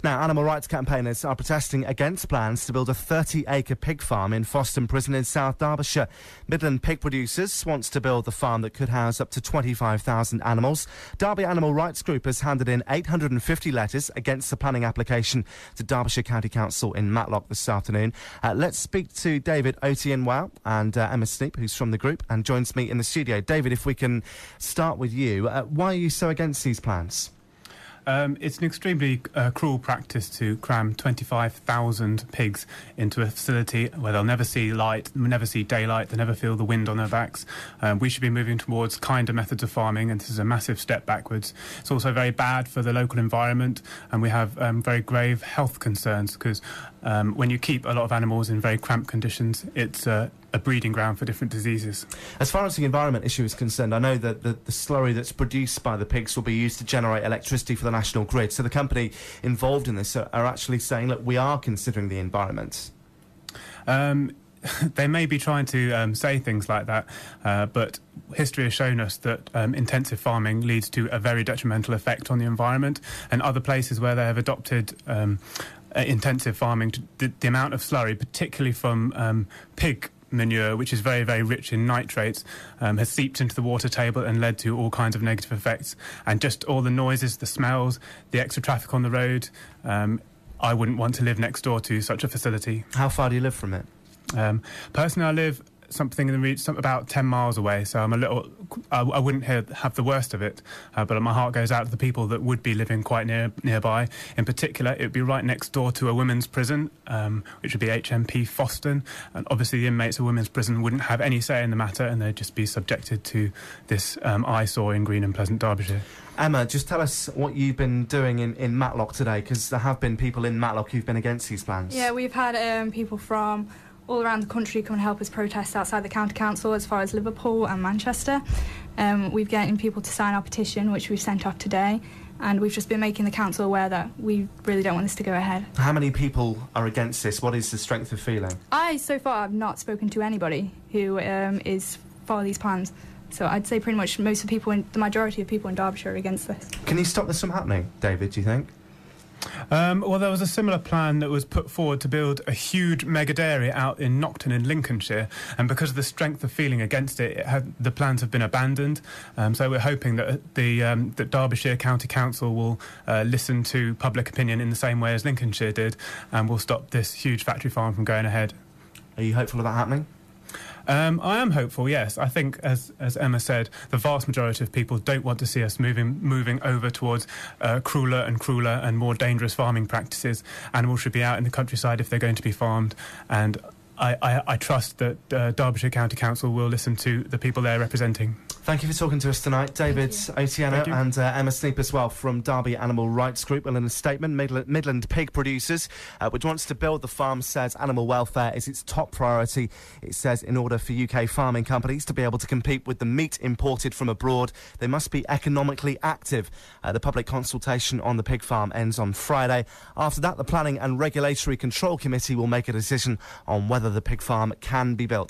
Now, animal rights campaigners are protesting against plans to build a 30-acre pig farm in Foston Prison in South Derbyshire. Midland Pig Producers wants to build the farm that could house up to 25,000 animals. Derby Animal Rights Group has handed in 850 letters against the planning application to Derbyshire County Council in Matlock this afternoon. Let's speak to David Otienwau and Emma Sneap, who's from the group, and joins me in the studio. David, if we can start with you, why are you so against these plans? It's an extremely cruel practice to cram 25,000 pigs into a facility where they'll never see light, never see daylight, they'll never feel the wind on their backs. We should be moving towards kinder methods of farming, and this is a massive step backwards. It's also very bad for the local environment, and we have very grave health concerns because when you keep a lot of animals in very cramped conditions, it's a breeding ground for different diseases. As far as the environment issue is concerned, I know that the slurry that's produced by the pigs will be used to generate electricity for the national grid. So the company involved in this are actually saying, look, we are considering the environment. They may be trying to say things like that, but history has shown us that intensive farming leads to a very detrimental effect on the environment, and other places where they have adopted intensive farming, the amount of slurry, particularly from pig manure, which is very, very rich in nitrates, has seeped into the water table and led to all kinds of negative effects. And just all the noises, the smells, the extra traffic on the road, I wouldn't want to live next door to such a facility. How far do you live from it? Personally, I live something in the region, about 10 miles away, so I'm a little, I wouldn't have the worst of it, but my heart goes out to the people that would be living quite nearby. In particular, it would be right next door to a women's prison, which would be HMP Foston, and obviously the inmates of women's prison wouldn't have any say in the matter, and they'd just be subjected to this eyesore in Green and Pleasant, Derbyshire. Emma, just tell us what you've been doing in Matlock today, because there have been people in Matlock who've been against these plans. Yeah, we've had people from all around the country come and help us protest outside the county council, as far as Liverpool and Manchester. We've getting people to sign our petition, which we've sent off today, and we've just been making the council aware that we really don't want this to go ahead. How many people are against this? What is the strength of feeling? So far, I've not spoken to anybody who is for these plans. So I'd say pretty much the majority of people in Derbyshire are against this. Can you stop this from happening, David, do you think? Well, there was a similar plan that was put forward to build a huge mega dairy out in Nocton in Lincolnshire, and because of the strength of feeling against it, the plans have been abandoned. So we're hoping that that Derbyshire County Council will listen to public opinion in the same way as Lincolnshire did, and will stop this huge factory farm from going ahead. Are you hopeful of that happening? I am hopeful, yes. I think, as Emma said, the vast majority of people don't want to see us moving over towards crueler and more dangerous farming practices. Animals should be out in the countryside if they're going to be farmed, and I trust that Derbyshire County Council will listen to the people they're representing. Thank you for talking to us tonight, David Otienwau and Emma Sneap as well from Derby Animal Rights Group. Well, in a statement, Midland Pig Producers, which wants to build the farm, says animal welfare is its top priority. It says in order for UK farming companies to be able to compete with the meat imported from abroad, they must be economically active. The public consultation on the pig farm ends on Friday. After that, the Planning and Regulatory Control Committee will make a decision on whether the pig farm can be built.